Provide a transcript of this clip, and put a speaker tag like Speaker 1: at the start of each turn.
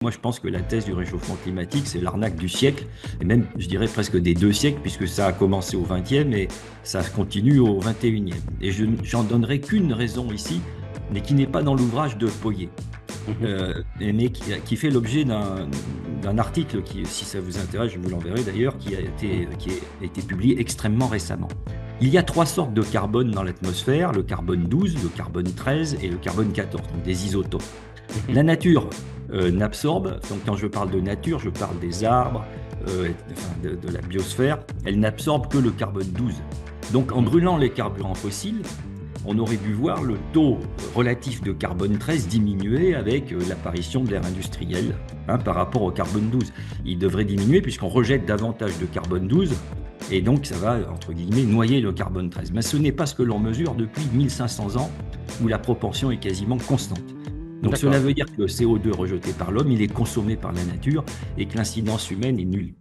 Speaker 1: Moi, je pense que la thèse du réchauffement climatique, c'est l'arnaque du siècle, et même, je dirais, presque des 2 siècles, puisque ça a commencé au XXe et ça continue au XXIe. Et je j'en donnerai qu'une raison ici, mais qui n'est pas dans l'ouvrage de Poyer,
Speaker 2: Mhm.
Speaker 1: mais qui fait l'objet d'un article qui, si ça vous intéresse, je vous l'enverrai d'ailleurs, qui a été publié extrêmement récemment. Il y a 3 sortes de carbone dans l'atmosphère, le carbone 12, le carbone 13 et le carbone 14, donc des isotopes.
Speaker 2: Mhm.
Speaker 1: La nature n'absorbe, donc quand je parle de nature, je parle des arbres, enfin, de la biosphère, elle n'absorbe que le carbone 12. Donc en
Speaker 2: Mhm.
Speaker 1: brûlant les carburants fossiles, on aurait dû voir le taux relatif de carbone 13 diminuer avec l'apparition de l'ère industrielle, hein, par rapport au carbone 12. Il devrait diminuer puisqu'on rejette davantage de carbone 12 et donc ça va, entre guillemets, noyer le carbone 13. Mais ce n'est pas ce que l'on mesure depuis 1500 ans où la proportion est quasiment constante. Donc cela
Speaker 2: D'accord.
Speaker 1: veut dire que le CO2 rejeté par l'homme, il est consommé par la nature et que l'incidence humaine est nulle.